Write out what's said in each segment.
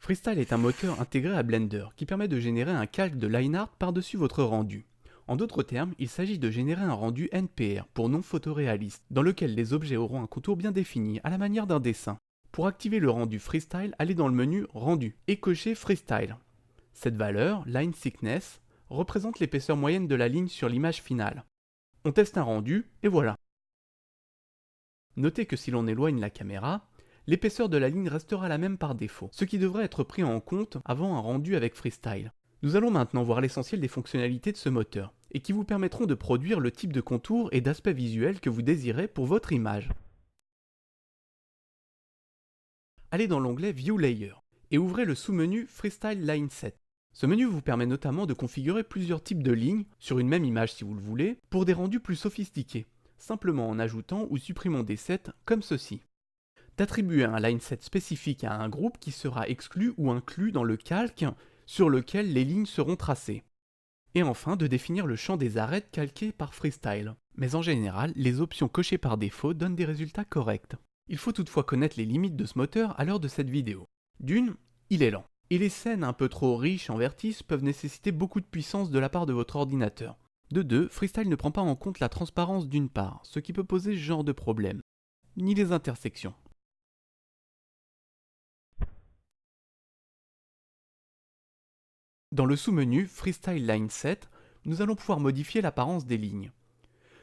Freestyle est un moteur intégré à Blender qui permet de générer un calque de line art par-dessus votre rendu. En d'autres termes, il s'agit de générer un rendu NPR pour non photoréaliste, dans lequel les objets auront un contour bien défini, à la manière d'un dessin. Pour activer le rendu Freestyle, allez dans le menu Rendu et cochez Freestyle. Cette valeur, Line Thickness, représente l'épaisseur moyenne de la ligne sur l'image finale. On teste un rendu, et voilà. Notez que si l'on éloigne la caméra, l'épaisseur de la ligne restera la même par défaut, ce qui devrait être pris en compte avant un rendu avec Freestyle. Nous allons maintenant voir l'essentiel des fonctionnalités de ce moteur, et qui vous permettront de produire le type de contour et d'aspect visuel que vous désirez pour votre image. Allez dans l'onglet View Layer, et ouvrez le sous-menu Freestyle Line Set. Ce menu vous permet notamment de configurer plusieurs types de lignes, sur une même image si vous le voulez, pour des rendus plus sophistiqués, simplement en ajoutant ou supprimant des sets comme ceci. D'attribuer un line set spécifique à un groupe qui sera exclu ou inclus dans le calque sur lequel les lignes seront tracées. Et enfin, de définir le champ des arêtes calqués par Freestyle. Mais en général, les options cochées par défaut donnent des résultats corrects. Il faut toutefois connaître les limites de ce moteur à l'heure de cette vidéo. D'une, il est lent. Et les scènes un peu trop riches en vertices peuvent nécessiter beaucoup de puissance de la part de votre ordinateur. De deux, Freestyle ne prend pas en compte la transparence d'une part, ce qui peut poser ce genre de problème, ni les intersections. Dans le sous-menu Freestyle Line Set, nous allons pouvoir modifier l'apparence des lignes.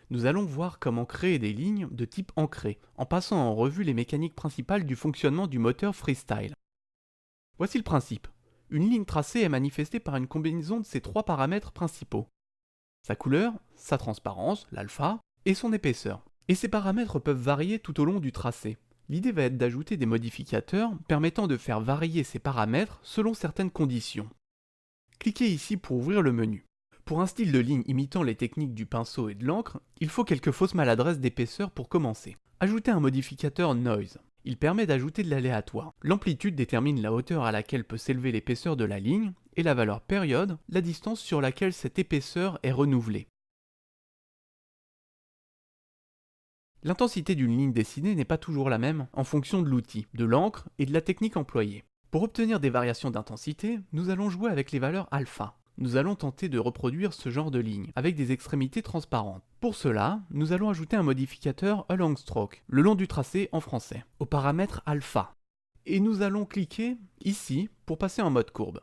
Nous allons voir comment créer des lignes de type ancré, en passant en revue les mécaniques principales du fonctionnement du moteur Freestyle. Voici le principe. Une ligne tracée est manifestée par une combinaison de ces trois paramètres principaux. Sa couleur, sa transparence, l'alpha, et son épaisseur. Et ces paramètres peuvent varier tout au long du tracé. L'idée va être d'ajouter des modificateurs permettant de faire varier ces paramètres selon certaines conditions. Cliquez ici pour ouvrir le menu. Pour un style de ligne imitant les techniques du pinceau et de l'encre, il faut quelques fausses maladresses d'épaisseur pour commencer. Ajoutez un modificateur Noise. Il permet d'ajouter de l'aléatoire. L'amplitude détermine la hauteur à laquelle peut s'élever l'épaisseur de la ligne, et la valeur période, la distance sur laquelle cette épaisseur est renouvelée. L'intensité d'une ligne dessinée n'est pas toujours la même en fonction de l'outil, de l'encre et de la technique employée. Pour obtenir des variations d'intensité, nous allons jouer avec les valeurs alpha. Nous allons tenter de reproduire ce genre de ligne, avec des extrémités transparentes. Pour cela, nous allons ajouter un modificateur Along Stroke, le long du tracé en français, au paramètre alpha. Et nous allons cliquer ici pour passer en mode courbe.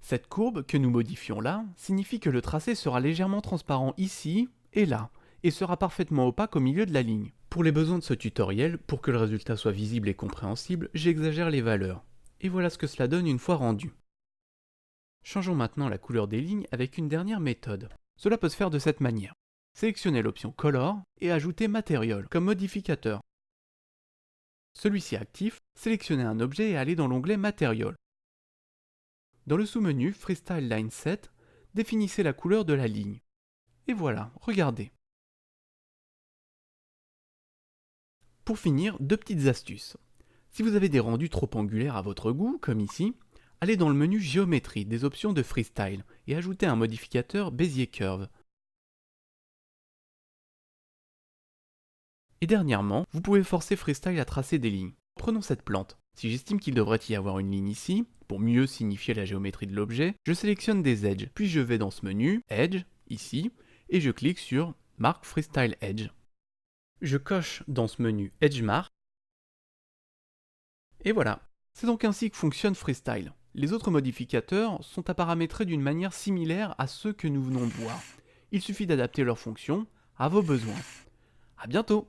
Cette courbe que nous modifions là signifie que le tracé sera légèrement transparent ici et là, et sera parfaitement opaque au milieu de la ligne. Pour les besoins de ce tutoriel, pour que le résultat soit visible et compréhensible, j'exagère les valeurs. Et voilà ce que cela donne une fois rendu. Changeons maintenant la couleur des lignes avec une dernière méthode. Cela peut se faire de cette manière. Sélectionnez l'option Color et ajoutez Material comme modificateur. Celui-ci actif, sélectionnez un objet et allez dans l'onglet Material. Dans le sous-menu Freestyle Line Set, définissez la couleur de la ligne. Et voilà, regardez. Pour finir, deux petites astuces. Si vous avez des rendus trop angulaires à votre goût, comme ici, allez dans le menu Géométrie des options de Freestyle et ajoutez un modificateur Bezier Curve. Et dernièrement, vous pouvez forcer Freestyle à tracer des lignes. Prenons cette plante. Si j'estime qu'il devrait y avoir une ligne ici, pour mieux signifier la géométrie de l'objet, je sélectionne des edges, puis je vais dans ce menu, Edge, ici, et je clique sur Mark Freestyle Edge. Je coche dans ce menu Edge Mark, et voilà. C'est donc ainsi que fonctionne Freestyle. Les autres modificateurs sont à paramétrer d'une manière similaire à ceux que nous venons de voir. Il suffit d'adapter leurs fonctions à vos besoins. À bientôt!